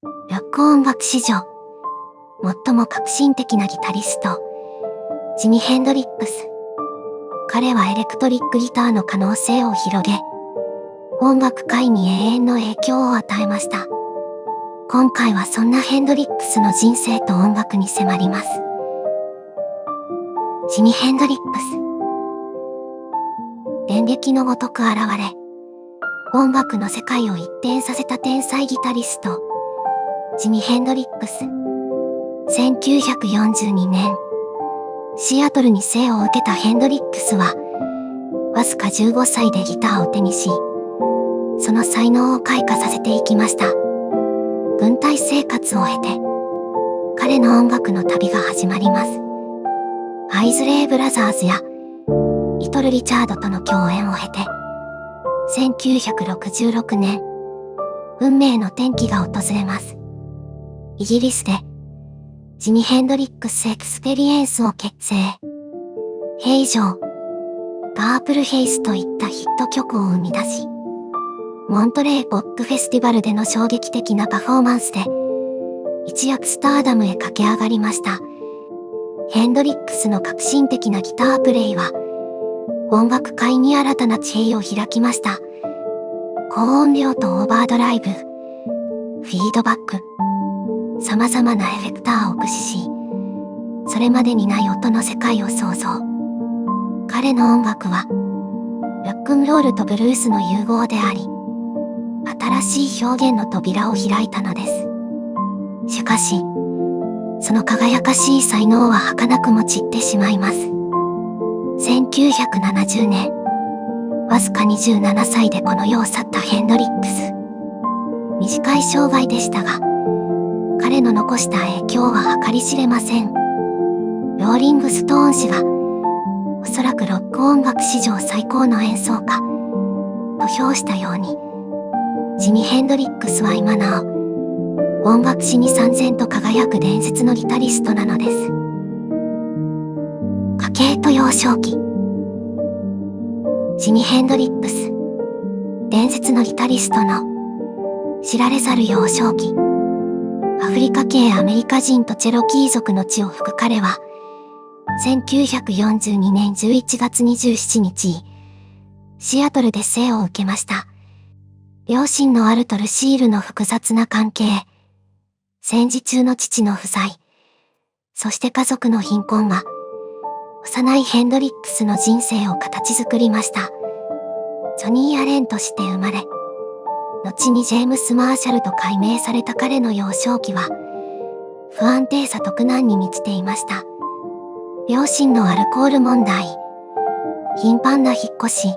ロック音楽史上、最も革新的なギタリスト、ジミ・ヘンドリックス。彼はエレクトリックギターの可能性を広げ、音楽界に永遠の影響を与えました。今回はそんなヘンドリックスの人生と音楽に迫ります。ジミ・ヘンドリックス。電撃のごとく現れ、音楽の世界を一変させた天才ギタリスト、ジミ・ヘンドリックス。1942年、シアトルに生を受けたヘンドリックスは、わずか15歳でギターを手にし、その才能を開花させていきました。軍隊生活を経て、彼の音楽の旅が始まります。アイズレイ・ブラザーズや、リトル・リチャードとの共演を経て、1966年、運命の転機が訪れます。イギリスで、ジミ・ヘンドリックス・エクスペリエンスを結成。ヘイジョー、パープル・ヘイスといったヒット曲を生み出し、モントレー・ポップフェスティバルでの衝撃的なパフォーマンスで、一躍スターダムへ駆け上がりました。ヘンドリックスの革新的なギタープレイは、音楽界に新たな地平を開きました。高音量とオーバードライブ、フィードバック、様々なエフェクターを駆使し、それまでにない音の世界を創造。彼の音楽は、ロックンロールとブルースの融合であり、新しい表現の扉を開いたのです。しかし、その輝かしい才能は儚くも散ってしまいます。1970年、わずか27歳でこの世を去ったヘンドリックス。短い生涯でしたが、彼の残した影響は計り知れません。ローリングストーン氏が、おそらくロック音楽史上最高の演奏家、と評したように、ジミ・ヘンドリックスは今なお、音楽史に燦然と輝く伝説のギタリストなのです。家系と幼少期。ジミ・ヘンドリックス。伝説のギタリストの知られざる幼少期。アフリカ系アメリカ人とチェロキー族の血を吹く彼は、1942年11月27日、シアトルで生を受けました。両親のアルト・ルシールの複雑な関係、戦時中の父の不在、そして家族の貧困が、幼いヘンドリックスの人生を形作りました。ジョニー・アレンとして生まれ、後にジェームス・マーシャルと改名された彼の幼少期は、不安定さと苦難に満ちていました。両親のアルコール問題、頻繁な引っ越し、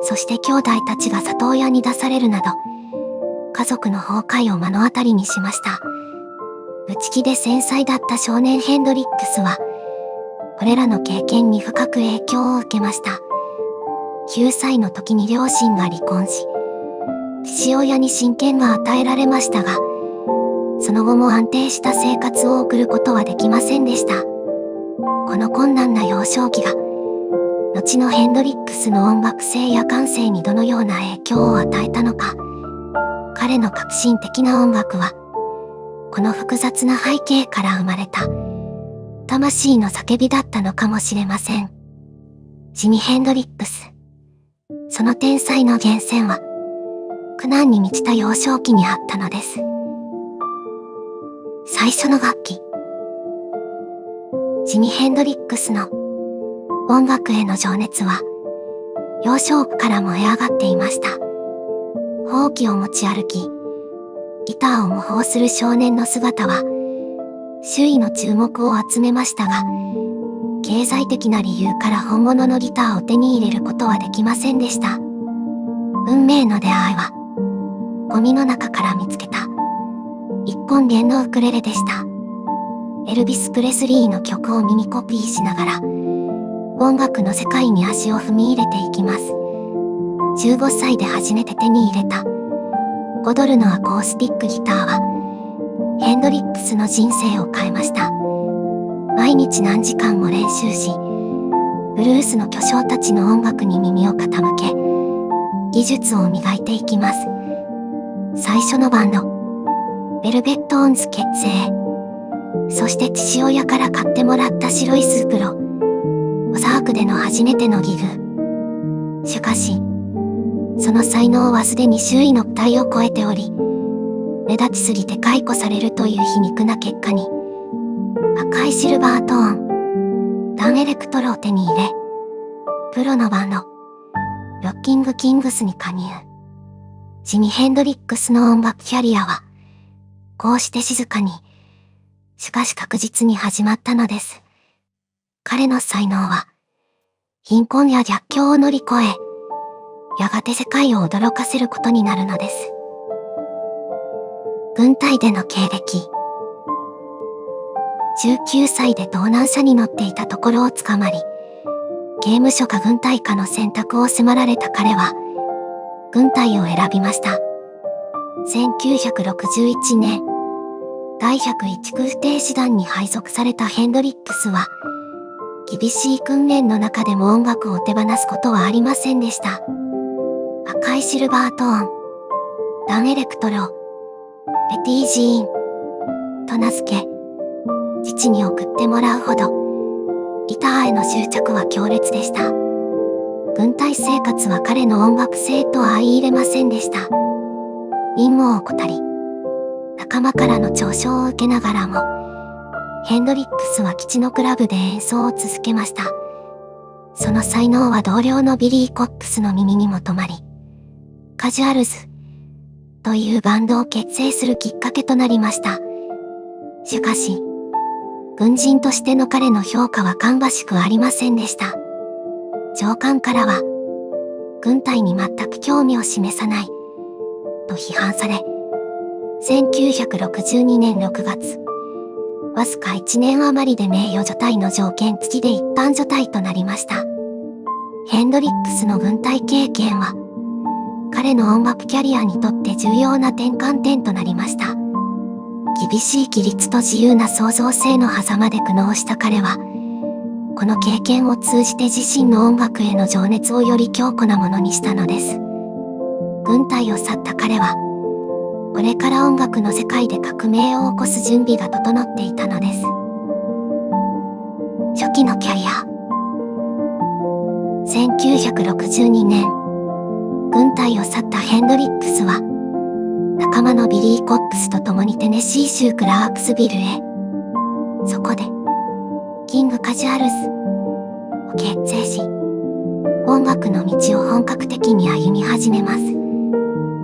そして兄弟たちが里親に出されるなど、家族の崩壊を目の当たりにしました。内気で繊細だった少年ヘンドリックスは、これらの経験に深く影響を受けました。9歳の時に両親が離婚し、父親に親権が与えられましたが、その後も安定した生活を送ることはできませんでした。この困難な幼少期が、後のヘンドリックスの音楽性や感性にどのような影響を与えたのか。彼の革新的な音楽は、この複雑な背景から生まれた、魂の叫びだったのかもしれません。ジミ・ヘンドリックス。その天才の源泉は、苦難に満ちた幼少期にあったのです。最初の楽器。ジミ・ヘンドリックスの音楽への情熱は、幼少期から燃え上がっていました。ほうきを持ち歩き、ギターを模倣する少年の姿は、周囲の注目を集めましたが、経済的な理由から本物のギターを手に入れることはできませんでした。運命の出会いは、ゴミの中から見つけた、一本弦のウクレレでした。エルビス・プレスリーの曲を耳コピーしながら、音楽の世界に足を踏み入れていきます。15歳で初めて手に入れた5ドルのアコースティックギターはヘンドリックスの人生を変えました。毎日何時間も練習し、ブルースの巨匠たちの音楽に耳を傾け、技術を磨いていきます。最初のバンド、ベルベットオンズ結成。そして父親から買ってもらった白いスープロ。オザークでの初めてのギグ。しかし、その才能はすでに周囲の期待を超えており、目立ちすぎて解雇されるという皮肉な結果に、赤いシルバートーン、ダンエレクトロを手に入れ、プロのバンド、ロッキング・キングスに加入。ジミ・ヘンドリックスの音楽キャリアは、こうして静かに、しかし確実に始まったのです。彼の才能は、貧困や逆境を乗り越え、やがて世界を驚かせることになるのです。軍隊での経歴。19歳で盗難車に乗っていたところを捕まり、刑務所か軍隊かの選択を迫られた彼は、軍隊を選びました。1961年、第101空挺師団に配属されたヘンドリックスは、厳しい訓練の中でも音楽を手放すことはありませんでした。赤いシルバートーン、ダンエレクトロ、レティージーンと名付け、父に送ってもらうほど、ギターへの執着は強烈でした。軍隊生活は彼の音楽性とは相入れませんでした。任務を怠り、仲間からの嘲笑を受けながらも、ヘンドリックスは基地のクラブで演奏を続けました。その才能は同僚のビリー・コックスの耳にも止まり、カジュアルズというバンドを結成するきっかけとなりました。しかし、軍人としての彼の評価は芳しくありませんでした。上官からは、軍隊に全く興味を示さない、と批判され、1962年6月、わずか1年余りで名誉除隊の条件付きで一般除隊となりました。ヘンドリックスの軍隊経験は、彼の音楽キャリアにとって重要な転換点となりました。厳しい規律と自由な創造性の狭間で苦悩した彼は、この経験を通じて自身の音楽への情熱をより強固なものにしたのです。軍隊を去った彼は、これから音楽の世界で革命を起こす準備が整っていたのです。初期のキャリア。1962年、軍隊を去ったヘンドリックスは、仲間のビリー・コックスと共にテネシー州クラークスビルへ。そこで、キング・カジュアルズを結成し、音楽の道を本格的に歩み始めます。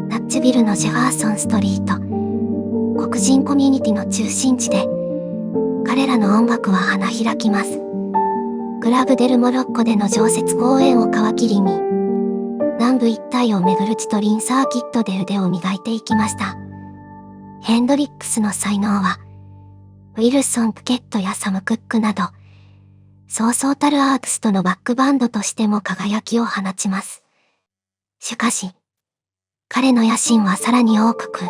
ナッチビルのジェファーソンストリート、黒人コミュニティの中心地で、彼らの音楽は花開きます。クラブデルモロッコでの常設公演を皮切りに、南部一帯を巡るチトリンサーキットで腕を磨いていきました。ヘンドリックスの才能は、ウィルソン・プケットやサム・クックなど、そうそうたるアーティストのバックバンドとしても輝きを放ちます。しかし、彼の野心はさらに大きく、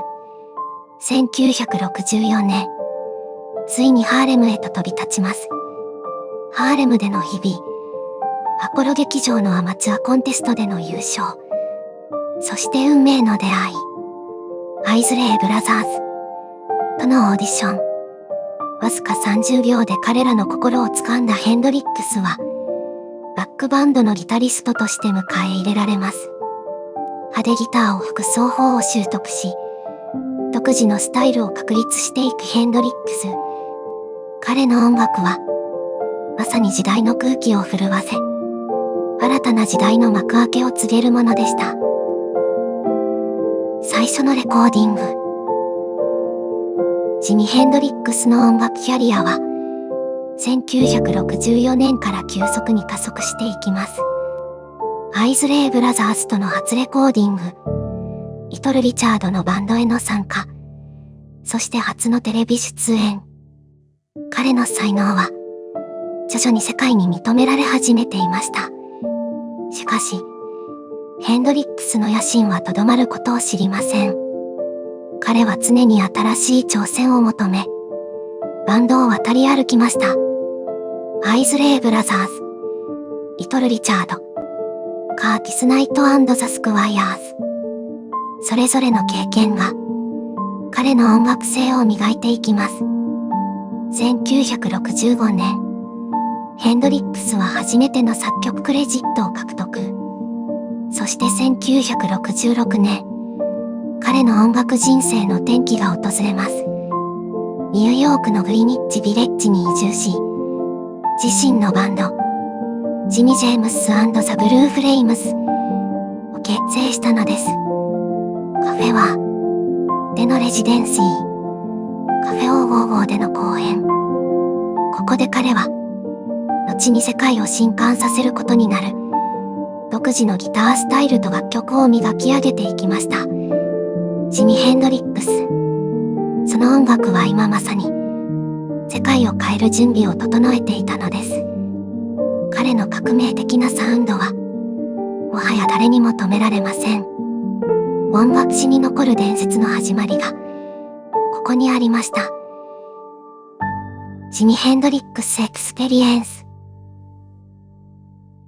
1964年、ついにハーレムへと飛び立ちます。ハーレムでの日々、アポロ劇場のアマチュアコンテストでの優勝、そして運命の出会い、アイズレイ・ブラザーズとのオーディション。わずか30秒で彼らの心を掴んだヘンドリックスは、バックバンドのギタリストとして迎え入れられます。派手ギターを吹く奏法を習得し、独自のスタイルを確立していくヘンドリックス。彼の音楽は、まさに時代の空気を震わせ、新たな時代の幕開けを告げるものでした。最初のレコーディング。ジミ・ヘンドリックスの音楽キャリアは、1964年から急速に加速していきます。アイズレイ・ブラザーズとの初レコーディング、リトル・リチャードのバンドへの参加、そして初のテレビ出演。彼の才能は、徐々に世界に認められ始めていました。しかし、ヘンドリックスの野心はとどまることを知りません。彼は常に新しい挑戦を求め、バンドを渡り歩きました。アイズレイ・ブラザーズ、リトル・リチャード、カーティス・ナイト&ザ・スクワイヤーズ。それぞれの経験が、彼彼の音楽性を磨いていきます。1965年、ヘンドリックスは初めての作曲クレジットを獲得。そして1966年、彼の音楽人生の転機が訪れます。ニューヨークのグリニッジビレッジに移住し、自身のバンド、ジミ・ジェームス&ザ・ブルーフレイムスを結成したのです。カフェは、でのレジデンシー、カフェ555での公演。ここで彼は、後に世界を震撼させることになる、独自のギタースタイルと楽曲を磨き上げていきました。ジミ・ヘンドリックス。その音楽は今まさに、世界を変える準備を整えていたのです。彼の革命的なサウンドは、もはや誰にも止められません。音楽史に残る伝説の始まりが、ここにありました。ジミ・ヘンドリックス・エクスペリエンス。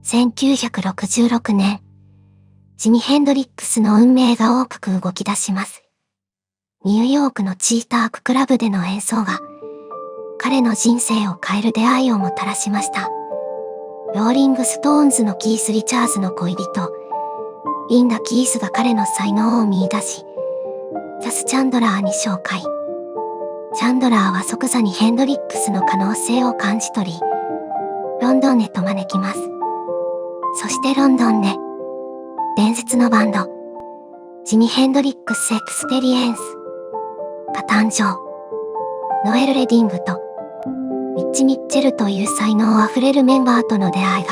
1966年、ジミ・ヘンドリックスの運命が大きく動き出します。ニューヨークのチーターククラブでの演奏が、彼の人生を変える出会いをもたらしました。ローリングストーンズのキース・リチャーズの恋人、リンダ・キースが彼の才能を見出し、ジャス・チャンドラーに紹介。チャンドラーは即座にヘンドリックスの可能性を感じ取り、ロンドンへと招きます。そしてロンドンで、伝説のバンド、ジミ・ヘンドリックス・エクスペリエンスが誕生。ノエル・レディングとミッチ・ミッチェルという才能あふれるメンバーとの出会いが、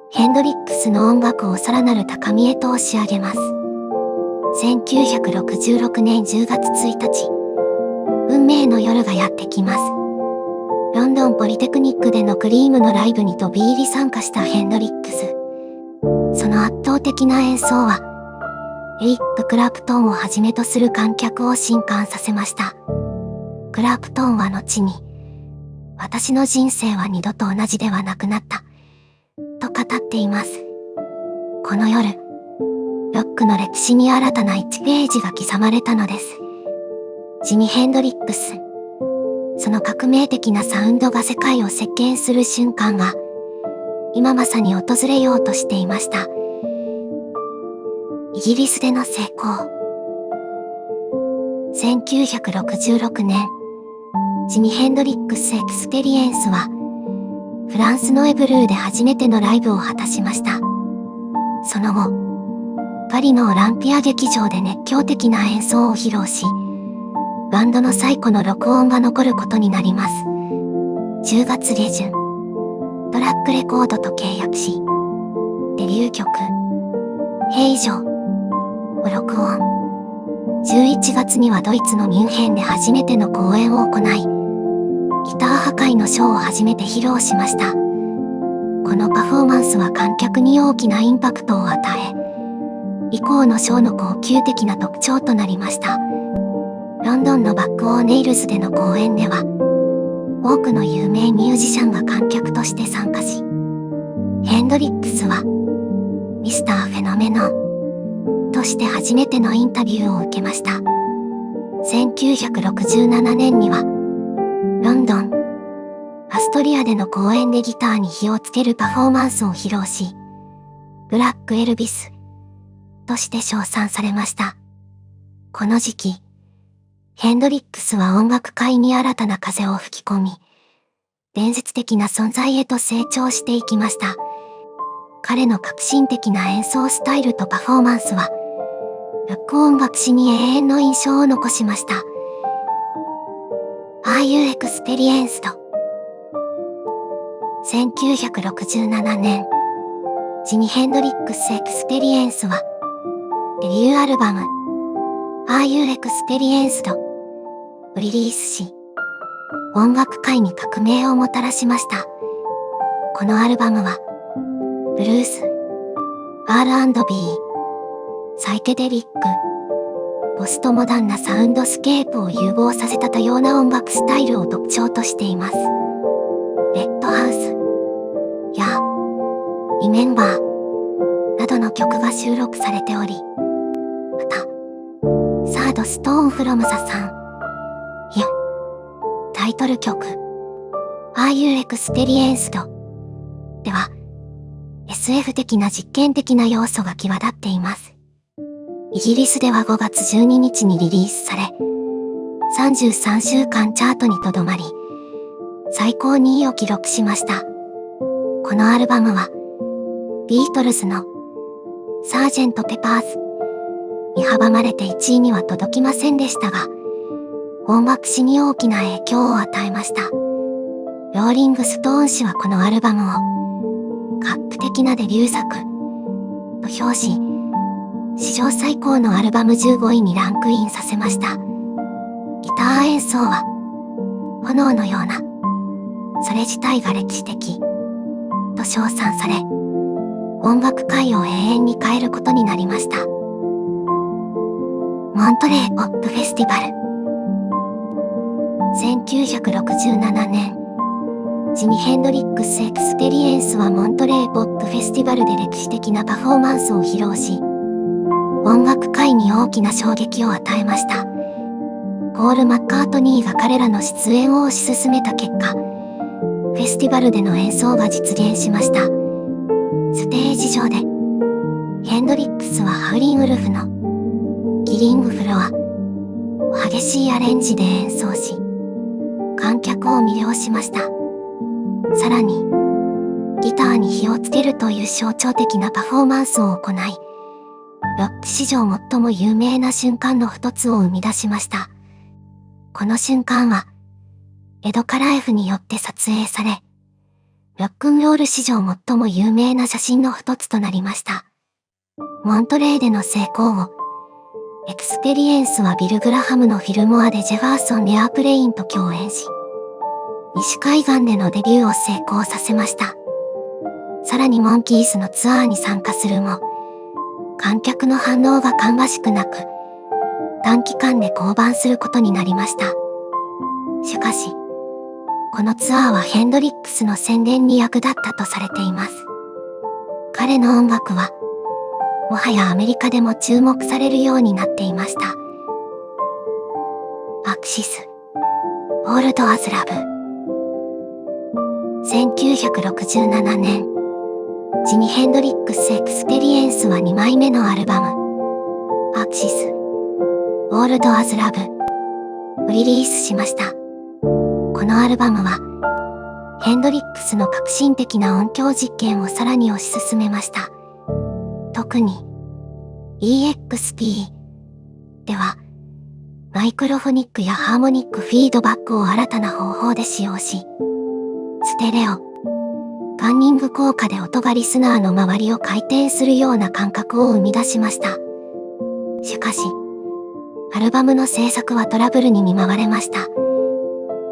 ヘンドリックスの音楽をさらなる高みへと押し上げます。1966年10月1日、運命の夜がやってきます。ロンドンポリテクニックでのクリームのライブに飛び入り参加したヘンドリックス。その圧倒的な演奏は、エリック・クラプトンをはじめとする観客を震撼させました。クラプトンは後に、私の人生は二度と同じではなくなった、と語っています。この夜、ロックの歴史に新たな1ページが刻まれたのです。ジミ・ヘンドリックス。その革命的なサウンドが世界を席巻する瞬間が、今まさに訪れようとしていました。イギリスでの成功。1966年、ジミ・ヘンドリックス・エクスペリエンスは、フランスのエブルーで初めてのライブを果たしました。その後、パリのオランピア劇場で熱狂的な演奏を披露し、バンドの最古の録音が残ることになります。10月下旬、トラックレコードと契約し、デビュー曲、平常を録音。11月にはドイツのミュンヘンで初めての公演を行い、ギター破壊のショーを初めて披露しました。このパフォーマンスは観客に大きなインパクトを与え、以降のショーの高級的な特徴となりました。ロンドンのバックオーネイルズでの公演では、多くの有名ミュージシャンが観客として参加し、ヘンドリックスは、ミスター・フェノメノンとして初めてのインタビューを受けました。1967年には、ロンドン、アストリアでの公演でギターに火をつけるパフォーマンスを披露し、ブラック・エルビスとして称賛されました。この時期、ヘンドリックスは音楽界に新たな風を吹き込み、伝説的な存在へと成長していきました。彼の革新的な演奏スタイルとパフォーマンスは、ロック音楽史に永遠の印象を残しました。Are You Experienced? 1967年、ジミ・ヘンドリックス・エクスペリエンスは、デビューアルバム、Are You Experienced? をリリースし、音楽界に革命をもたらしました。このアルバムは、ブルース、R&B、サイケデリック、ポストモダンなサウンドスケープを融合させた多様な音楽スタイルを特徴としています。レッドハウスやリメンバーなどの曲が収録されており、また、サーードストーンフロムザサン。タイトル曲 Are You Experienced? では、SF 的な実験的な要素が際立っています。イギリスでは5月12日にリリースされ、33週間チャートにとどまり、最高2位を記録しました。このアルバムは、ビートルズのサージェント・ペパーズに阻まれて1位には届きませんでしたが、音楽史に大きな影響を与えました。ローリングストーン氏はこのアルバムを画期的なデビュー作と評し、史上最高のアルバム15位にランクインさせました。ギター演奏は炎のような、それ自体が歴史的と称賛され、音楽界を永遠に変えることになりました。モントレーポップフェスティバル。1967年、ジミ・ヘンドリックス・エクスペリエンスはモントレーポップフェスティバルで歴史的なパフォーマンスを披露し、音楽界に大きな衝撃を与えました。ポール・マッカートニーが彼らの出演を推し進めた結果、フェスティバルでの演奏が実現しました。ステージ上で、ヘンドリックスはハウリン・ウルフのキリング・フロアを激しいアレンジで演奏し、観客を魅了しました。さらに、ギターに火をつけるという象徴的なパフォーマンスを行い、ロック史上最も有名な瞬間の一つを生み出しました。この瞬間は、エド・カラエフによって撮影され、ロックンロール史上最も有名な写真の一つとなりました。モントレーでの成功を、エクスペリエンスはビル・グラハムのフィルモアでジェファーソン・エアプレインと共演し、西海岸でのデビューを成功させました。さらにモンキーズのツアーに参加するも、観客の反応が芳しくなく、短期間で降板することになりました。しかし、このツアーはヘンドリックスの宣伝に役立ったとされています。彼の音楽は、もはやアメリカでも注目されるようになっていました。アクシス、オールド・アズ・ラブ。1967年、ジミ・ヘンドリックス・エクスペリエンスは2枚目のアルバム、アクシス、オールド・アズ・ラブをリリースしました。このアルバムは、ヘンドリックスの革新的な音響実験をさらに推し進めました。特に EXP ではマイクロフォニックやハーモニックフィードバックを新たな方法で使用し、ステレオ、ガンニング効果で音がリスナーの周りを回転するような感覚を生み出しました。しかし、アルバムの制作はトラブルに見舞われました。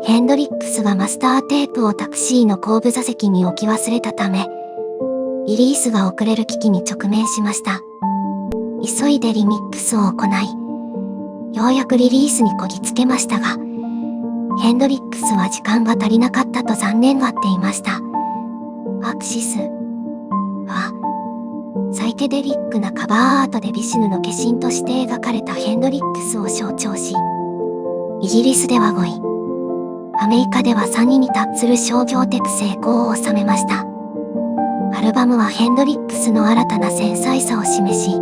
ヘンドリックスがマスターテープをタクシーの後部座席に置き忘れたため、リリースが遅れる危機に直面しました。急いでリミックスを行い、ようやくリリースにこぎつけましたが、ヘンドリックスは時間が足りなかったと残念がっていました。アクシスは、サイケデリックなカバーアートでビシュヌの化身として描かれたヘンドリックスを象徴し、イギリスでは5位、アメリカでは3位に達する商業的成功を収めました。アルバムはヘンドリックスの新たな繊細さを示し、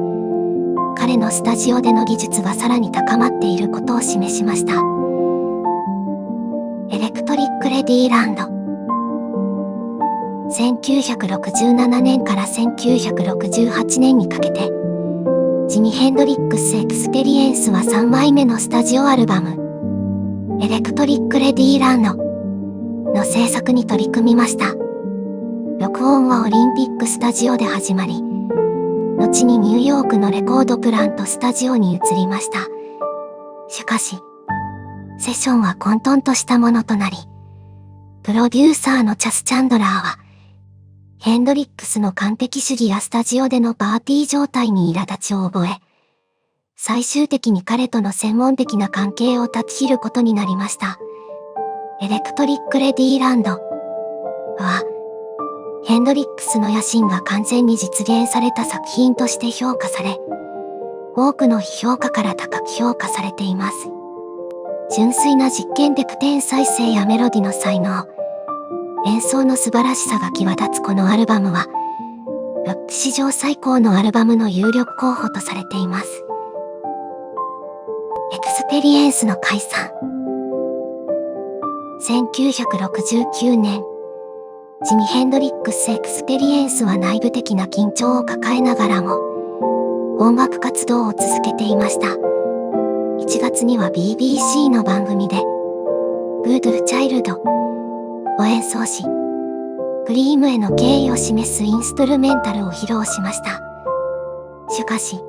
彼のスタジオでの技術がさらに高まっていることを示しました。エレクトリック・レディーランド。1967年から1968年にかけて、ジミ・ヘンドリックス・エクスペリエンスは3枚目のスタジオアルバム、エレクトリック・レディーランドの制作に取り組みました。録音はオリンピックスタジオで始まり、後にニューヨークのレコードプラントスタジオに移りました。しかし、セッションは混沌としたものとなり、プロデューサーのチャス・チャンドラーは、ヘンドリックスの完璧主義やスタジオでのパーティー状態に苛立ちを覚え、最終的に彼との専門的な関係を断ち切ることになりました。エレクトリック・レディーランドは、ヘンドリックスの野心が完全に実現された作品として評価され、多くの批評家から高く評価されています。純粋な実験的天才性やメロディの才能、演奏の素晴らしさが際立つこのアルバムは、ロック史上最高のアルバムの有力候補とされています。エクスペリエンスの解散。1969年、ジミ・ヘンドリックス・エクスペリエンスは内部的な緊張を抱えながらも、音楽活動を続けていました。1月には BBC の番組で、グードゥ・チャイルドを演奏し、クリームへの敬意を示すインストゥルメンタルを披露しました。しかし、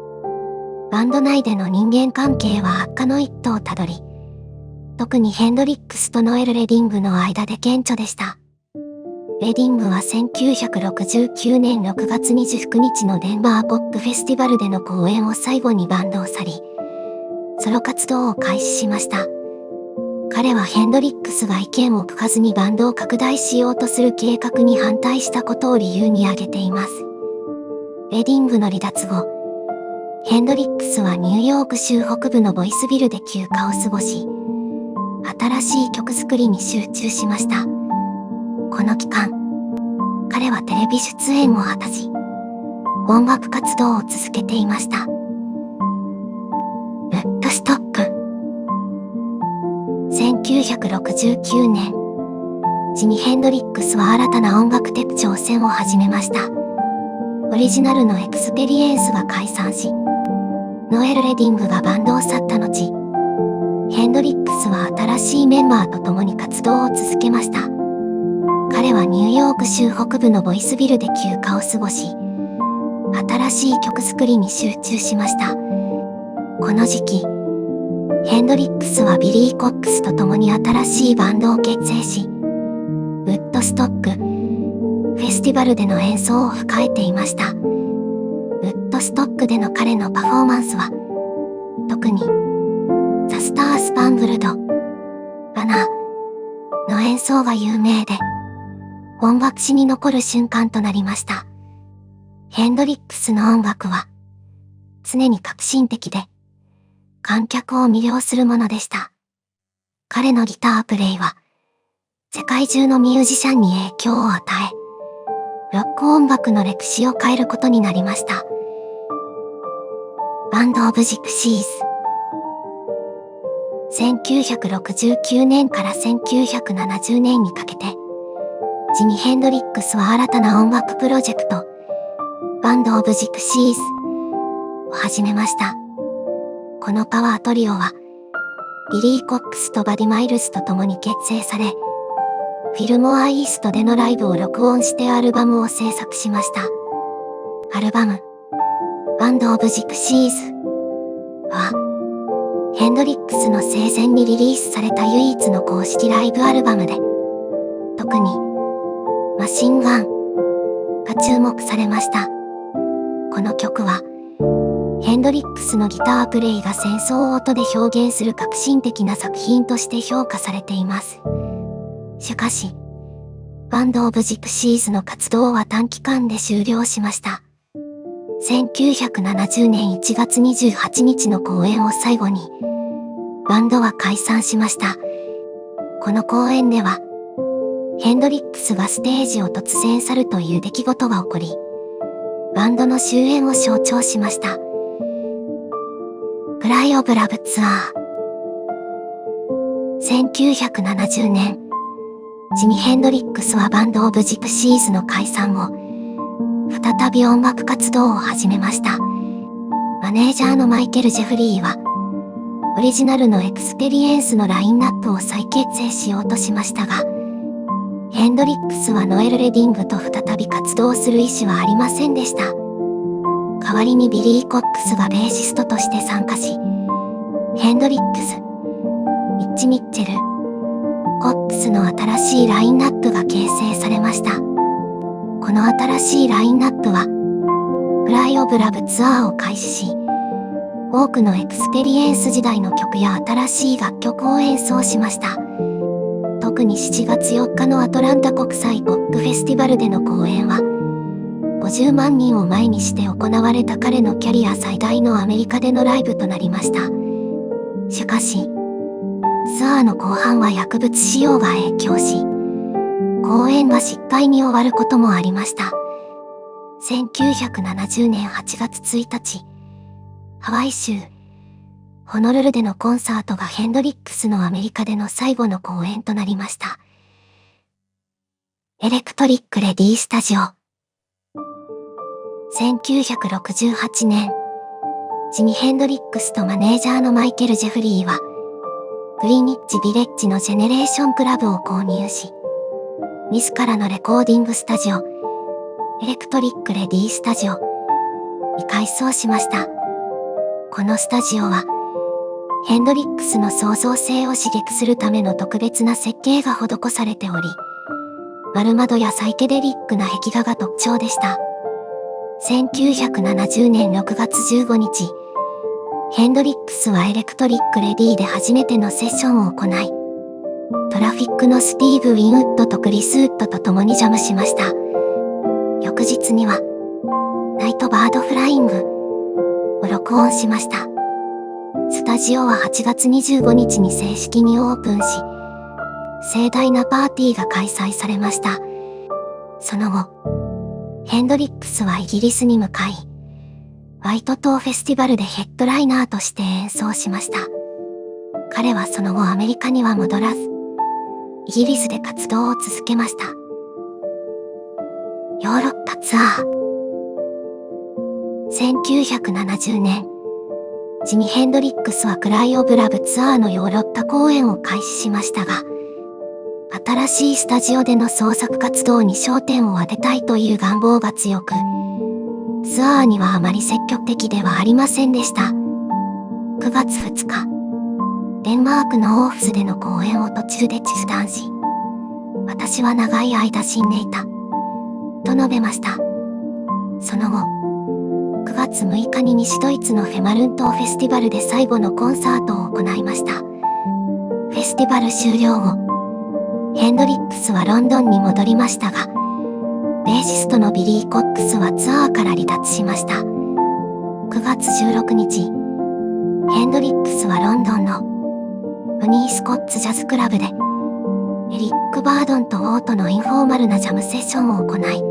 バンド内での人間関係は悪化の一途をたどり、特にヘンドリックスとノエル・レディングの間で顕著でした。レディングは1969年6月29日のデンバーポップフェスティバルでの公演を最後にバンドを去り、ソロ活動を開始しました。彼はヘンドリックスが意見を聞かずにバンドを拡大しようとする計画に反対したことを理由に挙げています。レディングの離脱後、ヘンドリックスはニューヨーク州北部のボイスビルで休暇を過ごし、新しい曲作りに集中しました。この期間、彼はテレビ出演も果たし、音楽活動を続けていました。ウッドストック。1969年、ジミ・ヘンドリックスは新たな音楽的挑戦を始めました。オリジナルのエクスペリエンスが解散し、ノエル・レディングがバンドを去った後、ヘンドリックスは新しいメンバーと共に活動を続けました。彼はニューヨーク州北部のボイスビルで休暇を過ごし、新しい曲作りに集中しました。この時期、ヘンドリックスはビリー・コックスと共に新しいバンドを結成し、ウッドストック、フェスティバルでの演奏を控えていました。ウッドストックでの彼のパフォーマンスは、特に、ザ・スター・スパングルド、バナーの演奏が有名で、音楽史に残る瞬間となりました。ヘンドリックスの音楽は、常に革新的で、観客を魅了するものでした。彼のギタープレイは、世界中のミュージシャンに影響を与え、ロック音楽の歴史を変えることになりました。バンド・オブ・ジクシーズ。1969年から1970年にかけて、ジミ・ヘンドリックスは新たな音楽プロジェクト、バンド・オブ・ジクシーズを始めました。このパワートリオは、ビリー・コックスとバディ・マイルスと共に結成され、フィルモア・イーストでのライブを録音してアルバムを制作しました。アルバム、バンド・オブ・ジクシーズは、ヘンドリックスの生前にリリースされた唯一の公式ライブアルバムで、特に、マシンガンが注目されました。この曲は、ヘンドリックスのギタープレイが戦争を音で表現する革新的な作品として評価されています。しかし、バンド・オブ・ジクシーズの活動は短期間で終了しました。1970年1月28日の公演を最後に、バンドは解散しました。この公演では、ヘンドリックスがステージを突然去るという出来事が起こり、バンドの終焉を象徴しました。クライ・オブ・ラブツアー。1970年、ジミ・ヘンドリックスはバンド・オブ・ジクシーズの解散後、再び音楽活動を始めました。マネージャーのマイケル・ジェフリーは、オリジナルのエクスペリエンスのラインナップを再結成しようとしましたが、ヘンドリックスはノエル・レディングと再び活動する意思はありませんでした。代わりにビリー・コックスがベーシストとして参加し、ヘンドリックス、ミッチ・ミッチェル、コックスの新しいラインナップが形成されました。この新しいラインナップは、フライ・オブ・ラブツアーを開始し、多くのエクスペリエンス時代の曲や新しい楽曲を演奏しました。特に7月4日のアトランタ国際ポップフェスティバルでの公演は、50 50万人を前にして行われた彼のキャリア最大のアメリカでのライブとなりました。しかし、ツアーの後半は薬物使用が影響し、公演は失敗に終わることもありました。1970年8月1日、ハワイ州、ホノルルでのコンサートがヘンドリックスのアメリカでの最後の公演となりました。エレクトリック・レディー・スタジオ。1968年、ジミ・ヘンドリックスとマネージャーのマイケル・ジェフリーは、グリニッジ・ビレッジのジェネレーションクラブを購入し、自らのレコーディングスタジオ、エレクトリック・レディー・スタジオに改装しました。このスタジオは、ヘンドリックスの創造性を刺激するための特別な設計が施されており、丸窓やサイケデリックな壁画が特徴でした。1970年6月15日、ヘンドリックスはエレクトリック・レディーで初めてのセッションを行い、トラフィックのスティーブ・ウィンウッドとクリス・ウッドと共にジャムしました。翌日には、ナイト・バード・フライングを録音しました。スタジオは8月25日に正式にオープンし、盛大なパーティーが開催されました。その後、ヘンドリックスはイギリスに向かい、ホワイト島フェスティバルでヘッドライナーとして演奏しました。彼はその後アメリカには戻らず、イギリスで活動を続けました。ヨーロッパツアー。1970年、ジミ・ヘンドリックスはクライ・オブ・ラブツアーのヨーロッパ公演を開始しましたが、新しいスタジオでの創作活動に焦点を当てたいという願望が強く、ツアーにはあまり積極的ではありませんでした。9月2日、デンマークのオーフスでの公演を途中で中断し、私は長い間死んでいた、と述べました。その後、9月6日に西ドイツのフェマルン島フェスティバルで最後のコンサートを行いました。フェスティバル終了後、ヘンドリックスはロンドンに戻りましたが、ベーシストのビリー・コックスはツアーから離脱しました。9月16日、ヘンドリックスはロンドンのブニー・スコッツ・ジャズクラブで、エリック・バードンとオートのインフォーマルなジャムセッションを行い、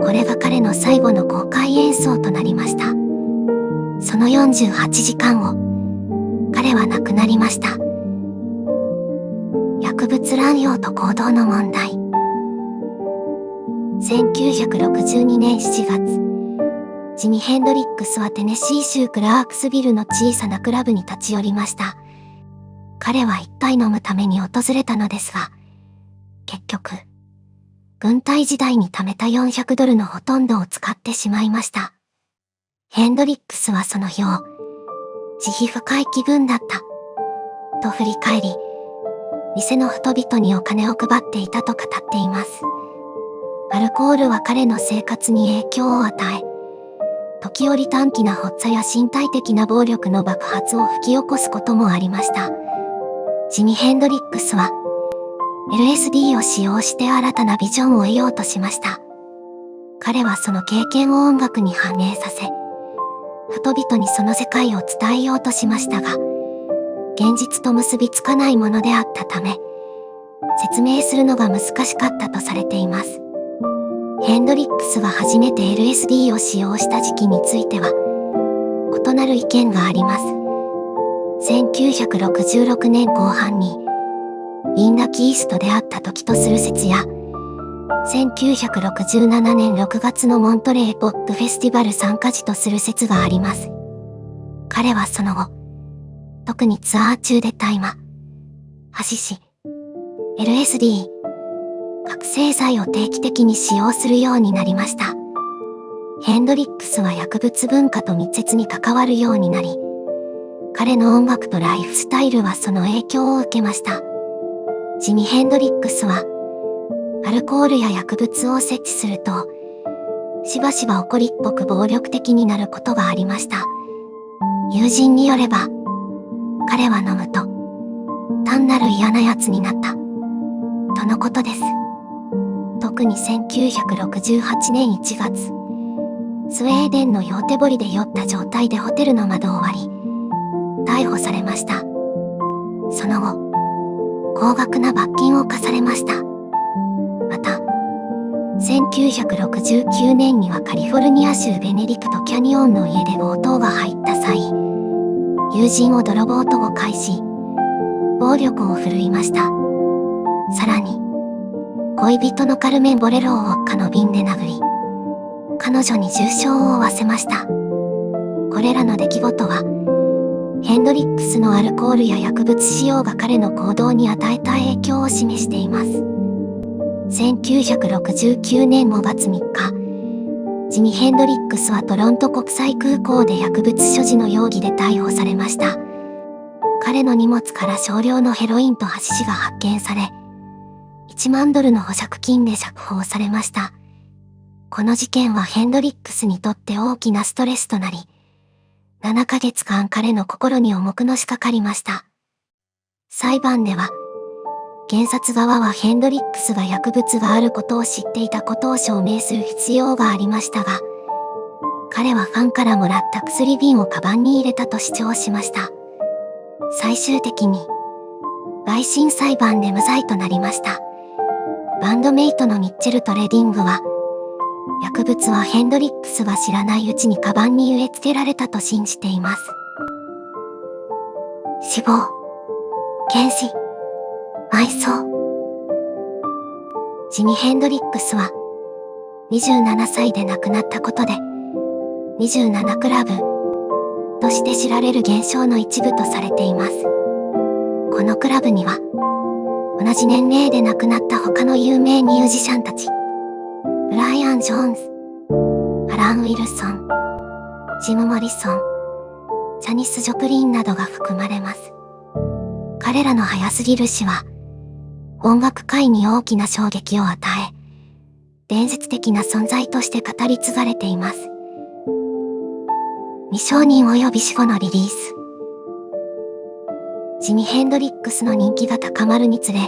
これが彼の最後の公開演奏となりました。その48時間後、彼は亡くなりました。薬物乱用と行動の問題。1962年7月、ジミ・ヘンドリックスはテネシー州クラークスビルの小さなクラブに立ち寄りました。彼は一杯飲むために訪れたのですが、結局、軍隊時代に貯めた$400のほとんどを使ってしまいました。ヘンドリックスはその日を、慈悲深い気分だった、と振り返り、店の人々にお金を配っていたと語っています。アルコールは彼の生活に影響を与え、時折短気な発作や身体的な暴力の爆発を吹き起こすこともありました。ジミ・ヘンドリックスは、LSD を使用して新たなビジョンを得ようとしました。彼はその経験を音楽に反映させ、人々にその世界を伝えようとしましたが、現実と結びつかないものであったため、説明するのが難しかったとされています。ヘンドリックスが初めて LSD を使用した時期については、異なる意見があります。1966年後半に、リンダ・キースと出会った時とする説や、1967年6月のモントレーポップフェスティバル参加時とする説があります。彼はその後、特にツアー中で大麻、ハシシ、LSD、覚醒剤を定期的に使用するようになりました。ヘンドリックスは薬物文化と密接に関わるようになり、彼の音楽とライフスタイルはその影響を受けました。ジミ・ヘンドリックスは、アルコールや薬物を摂取すると、しばしば怒りっぽく暴力的になることがありました。友人によれば、彼は飲むと、単なる嫌なやつになった、とのことです。とに1968年1月、スウェーデンのヨーテボリで酔った状態でホテルの窓を割り、逮捕されました。その後、高額な罰金を課されました。また、1969年にはカリフォルニア州ベネディクトキャニオンの家で強盗が入った際、友人を泥棒と誤解し、暴力を振るいました。さらに、恋人のカルメン・ボレロをウォッカの瓶で殴り、彼女に重傷を負わせました。これらの出来事は、ヘンドリックスのアルコールや薬物使用が彼の行動に与えた影響を示しています。1969年5月3日、ジミ・ヘンドリックスはトロント国際空港で薬物所持の容疑で逮捕されました。彼の荷物から少量のヘロインとハシシが発見され、$1万の保釈金で釈放されました。この事件はヘンドリックスにとって大きなストレスとなり、7ヶ月間彼の心に重くのしかかりました。裁判では、検察側はヘンドリックスが薬物があることを知っていたことを証明する必要がありましたが、彼はファンからもらった薬瓶をカバンに入れたと主張しました。最終的に、陪審裁判で無罪となりました。バンドメイトのミッチェルとレディングは、薬物はヘンドリックスが知らないうちにカバンに植え付けられたと信じています。死亡、検視、埋葬。ジミ・ヘンドリックスは27歳で亡くなったことで27クラブとして知られる現象の一部とされています。このクラブには同じ年齢で亡くなった他の有名ミュージシャンたち、ブライアン・ジョーンズ、アラン・ウィルソン、ジム・モリソン、ジャニス・ジョプリンなどが含まれます。彼らの早すぎる死は音楽界に大きな衝撃を与え、伝説的な存在として語り継がれています。未承認及び死後のリリース。ジミ・ヘンドリックスの人気が高まるにつれ、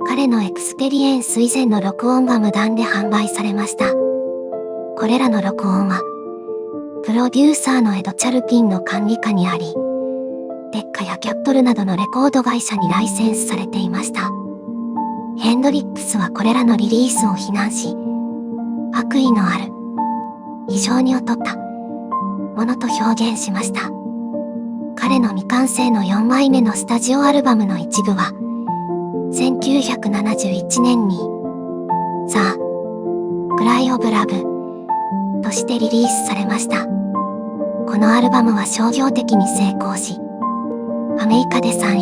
彼のエクスペリエンス以前の録音が無断で販売されました。これらの録音は、プロデューサーのエド・チャルピンの管理下にあり、デッカやキャットルなどのレコード会社にライセンスされていました。ヘンドリックスはこれらのリリースを非難し、悪意のある、非常に劣ったものと表現しました。彼の未完成の4枚目のスタジオアルバムの一部は、1971年に、ザ・クライ・オブ・ラブとしてリリースされました。このアルバムは商業的に成功し、アメリカで3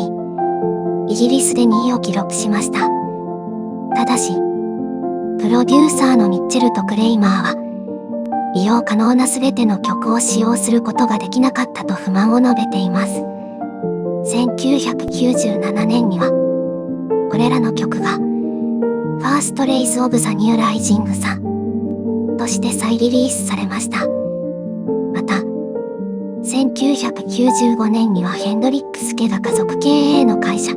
位、イギリスで2位を記録しました。ただし、プロデューサーのミッチェルとクレイマーは、利用可能なすべての曲を使用することができなかったと不満を述べています。1997年には、これらの曲が、First Rays of the New Rising Sunとして再リリースされました。また、1995年にはヘンドリックス家が家族経営の会社、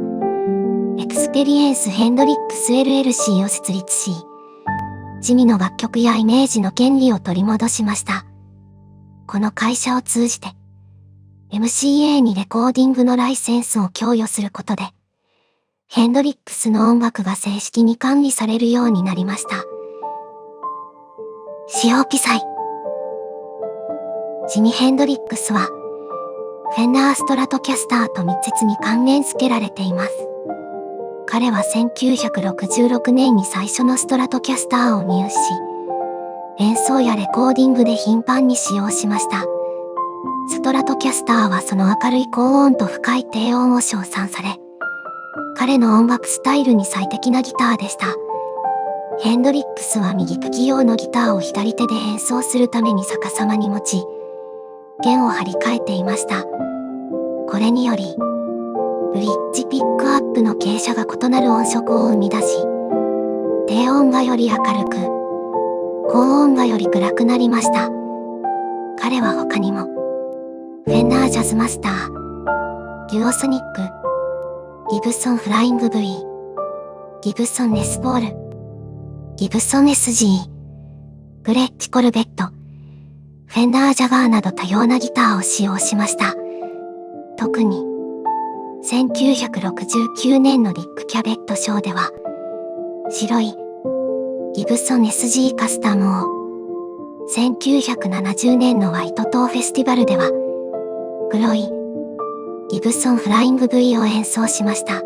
エクスペリエンス・ヘンドリックス LLC を設立し、ジミの楽曲やイメージの権利を取り戻しました。この会社を通じて、MCA にレコーディングのライセンスを供与することで、ヘンドリックスの音楽が正式に管理されるようになりました。使用記載。ジミ・ヘンドリックスは、フェンダーストラトキャスターと密接に関連付けられています。彼は1966年に最初のストラトキャスターを入手し、演奏やレコーディングで頻繁に使用しました。ストラトキャスターはその明るい高音と深い低音を称賛され、彼の音楽スタイルに最適なギターでした。ヘンドリックスは右利き用のギターを左手で演奏するために逆さまに持ち、弦を張り替えていました。これにより、ブリッジピックアップの傾斜が異なる音色を生み出し、低音がより明るく、高音がより暗くなりました。彼は他にも、フェンダージャズマスター、デュオソニック、ギブソンフライング V、ギブソンレスポール、ギブソン SG、グレッチコルベット、フェンダージャガーなど多様なギターを使用しました。特に、1969年のリック・キャベット賞では、白いギブソン SG カスタムを、1970年のワイト島フェスティバルでは、黒いギブソンフライング V を演奏しました。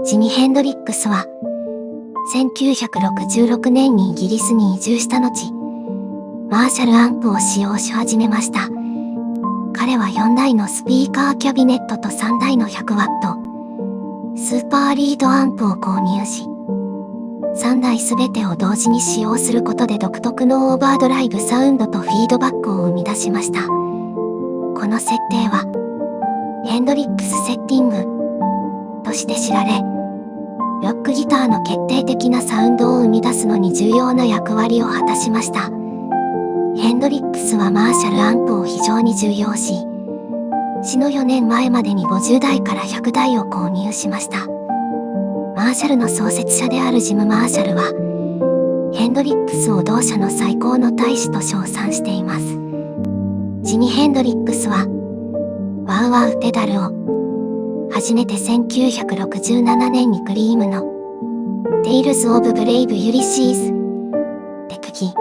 ジミ・ヘンドリックスは、1966年にイギリスに移住した後、マーシャルアンプを使用し始めました。彼は4台のスピーカーキャビネットと3台の 100W スーパーリードアンプを購入し、3台すべてを同時に使用することで独特のオーバードライブサウンドとフィードバックを生み出しました。この設定は、ヘンドリックスセッティングとして知られ、ロックギターの決定的なサウンドを生み出すのに重要な役割を果たしました。ヘンドリックスはマーシャルアンプを非常に重要し、死の4年前までに50台から100台を購入しました。マーシャルの創設者であるジム・マーシャルは、ヘンドリックスを同社の最高の大使と称賛しています。ジミ・ヘンドリックスは、ワウワウペダルを、初めて1967年にクリームの、テイルズ・オブ・ブレイブ・ユリシーズ、で釘。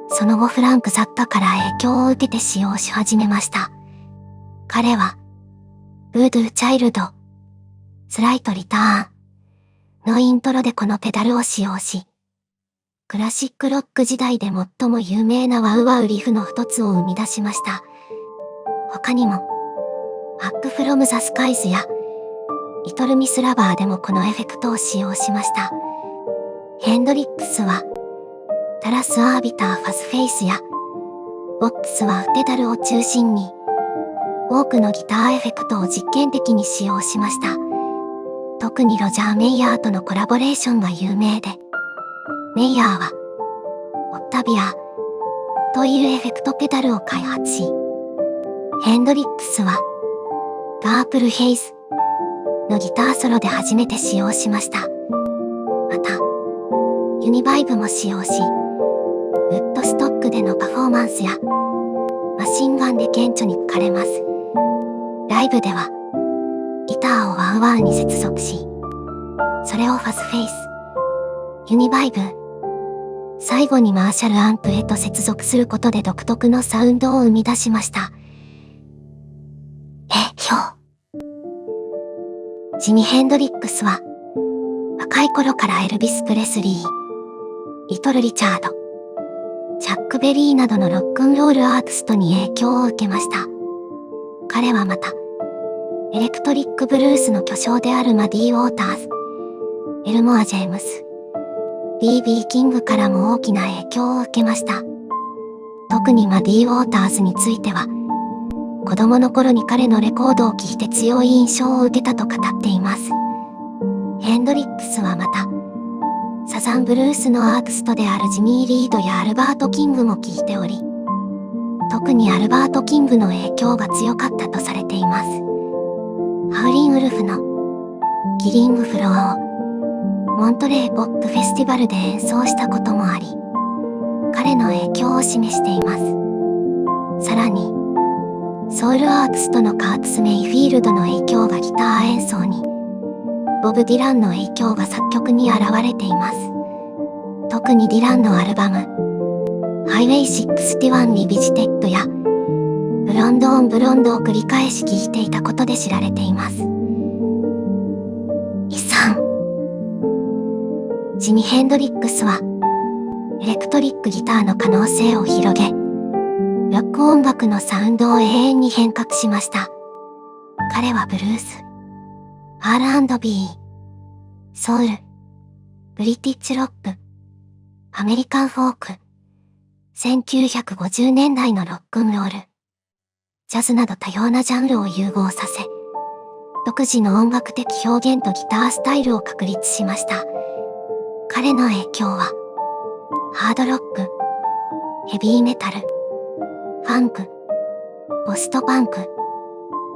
その後フランク・ザッパから影響を受けて使用し始めました。彼は、ブードゥー・チャイルド、スライト・リターンのイントロでこのペダルを使用し、クラシックロック時代で最も有名なワウワウリフの一つを生み出しました。他にも、ハック・フロム・ザ・スカイズや、リトル・ミス・ラバーでもこのエフェクトを使用しました。ヘンドリックスは、タラス・アービター・ファス・フェイスや、ボックスはペダルを中心に、多くのギターエフェクトを実験的に使用しました。特にロジャー・メイヤーとのコラボレーションが有名で、メイヤーは、オッタビアというエフェクトペダルを開発し、ヘンドリックスは、パープル・ヘイズのギターソロで初めて使用しました。また、ユニバイブも使用し、ウッドストックでのパフォーマンスや、マシンガンで顕著に聞かれます。ライブでは、ギターをワウワウに接続し、それをファスフェイス、ユニバイブ、最後にマーシャルアンプへと接続することで独特のサウンドを生み出しました。ジミ・ヘンドリックスは、若い頃からエルビス・プレスリー、リトル・リチャード、チャック・ベリーなどのロックンロールアーティストに影響を受けました。彼はまた、エレクトリック・ブルースの巨匠であるマディ・ウォーターズ、エルモア・ジェームス、B.B. キングからも大きな影響を受けました。特にマディ・ウォーターズについては、子供の頃に彼のレコードを聴いて強い印象を受けたと語っています。ヘンドリックスはまた、サザンブルースのアーティストであるジミー・リードやアルバート・キングも聴いており、特にアルバート・キングの影響が強かったとされています。ハウリン・ウルフのキリング・フロアをモントレー・ポップ・フェスティバルで演奏したこともあり、彼の影響を示しています。さらに、ソウルアーティストのカーツス・メイフィールドの影響がギター演奏に、ボブ・ディランの影響が作曲に現れています。特にディランのアルバム、ハイウェイ61リビジテッドや、ブロンドオンブロンドを繰り返し聴いていたことで知られています。遺産。ジミ・ヘンドリックスは、エレクトリックギターの可能性を広げ、ロック音楽のサウンドを永遠に変革しました。彼はブルース、R&B、ソウル、ブリティッチロック、アメリカンフォーク、1950年代のロックンロール、ジャズなど多様なジャンルを融合させ、独自の音楽的表現とギタースタイルを確立しました。彼の影響は、ハードロック、ヘビーメタル、ファンク、ポストパンク、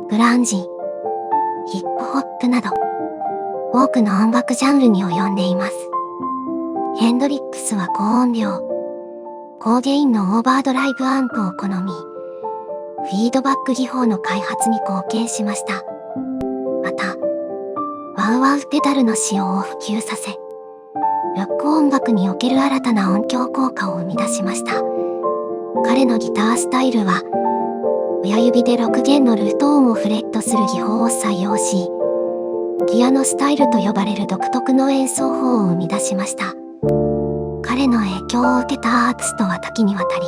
グランジ、ヒップホップなど、多くの音楽ジャンルに及んでいます。ヘンドリックスは高音量、高ゲインのオーバードライブアンプを好み、フィードバック技法の開発に貢献しました。また、ワウワウペダルの使用を普及させ、ロック音楽における新たな音響効果を生み出しました。彼のギタースタイルは、親指で6弦のルート音をフレットする技法を採用し、ピアノスタイルと呼ばれる独特の演奏法を生み出しました。彼の影響を受けたアーティストは多岐にわたり、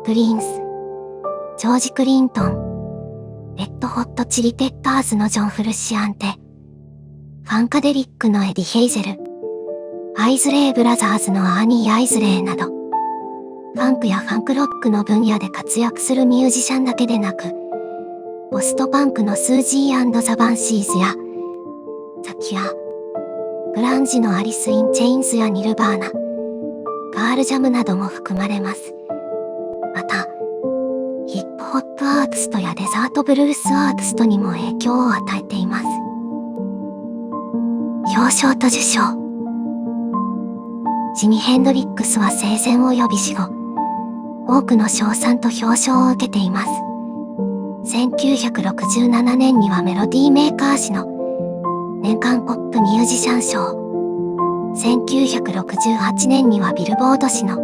プリンス、ジョージ・クリントン、レッド・ホット・チリ・ペッパーズのジョン・フルシアンテ、ファンカデリックのエディ・ヘイゼル、アイズレイ・ブラザーズのアーニー・アイズレイなど、ファンクやファンクロックの分野で活躍するミュージシャンだけでなく、ポストパンクのスージー&ザ・バンシーズや、ザ・キュア、グランジのアリス・イン・チェインズやニルバーナ、ガールジャムなども含まれます。また、ヒップホップアーティストやデザートブルースアーティストにも影響を与えています。表彰と受賞。ジミ・ヘンドリックスは生前及び死後、多くの賞賛と表彰を受けています。1967年にはメロディーメーカー誌の年間ポップミュージシャン賞、1968年にはビルボード誌の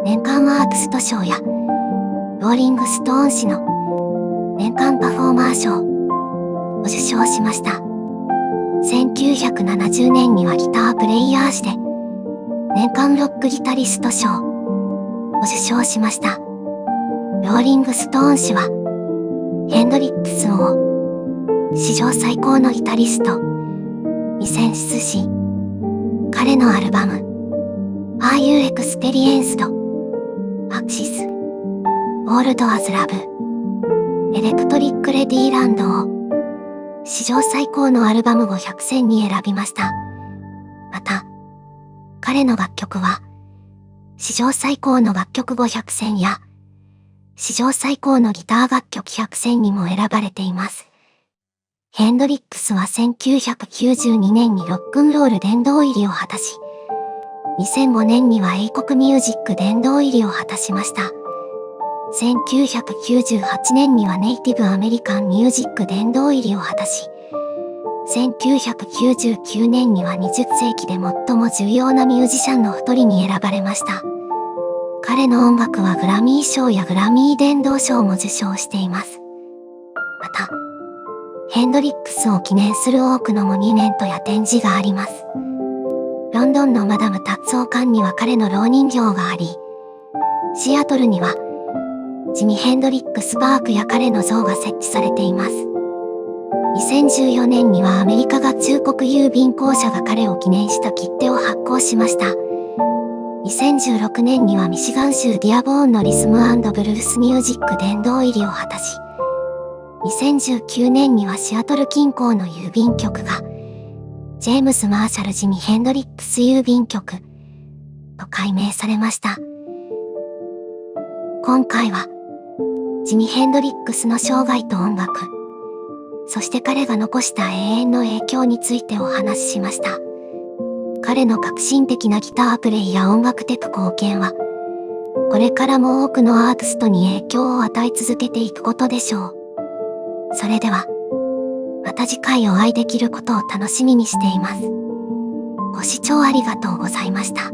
年間アーティスト賞やローリングストーン誌の年間パフォーマー賞を受賞しました。1970年にはギタープレイヤー誌で年間ロックギタリスト賞を受賞しました。ローリングストーン誌はヘンドリックスを史上最高のギタリストに選出し、彼のアルバム Are You Experienced? Axis Old as Love エレクトリックレディーランドを史上最高のアルバム500選に選びました。また、彼の楽曲は史上最高の楽曲500選や史上最高のギター楽曲100選にも選ばれています。ヘンドリックスは1992年にロックンロール殿堂入りを果たし、2005年には英国ミュージック殿堂入りを果たしました。1998年にはネイティブアメリカンミュージック殿堂入りを果たし、1999年には20世紀で最も重要なミュージシャンの一人に選ばれました。彼の音楽はグラミー賞やグラミー殿堂賞も受賞しています。また、ヘンドリックスを記念する多くのモニュメントや展示があります。ロンドンのマダム・タッツォー館には彼の蝋人形があり、シアトルにはジミ・ヘンドリックスパークや彼の像が設置されています。2014年にはアメリカ合衆国郵便公社が彼を記念した切手を発行しました。2016年にはミシガン州ディアボーンのリズム&ブルースミュージック殿堂入りを果たし、2019年にはシアトル近郊の郵便局がジェームズ・マーシャル・ジミ・ヘンドリックス郵便局と改名されました。今回はジミ・ヘンドリックスの生涯と音楽、そして彼が残した永遠の影響についてお話ししました。彼の革新的なギタープレイや音楽的貢献は、これからも多くのアーティストに影響を与え続けていくことでしょう。それでは、また次回お会いできることを楽しみにしています。ご視聴ありがとうございました。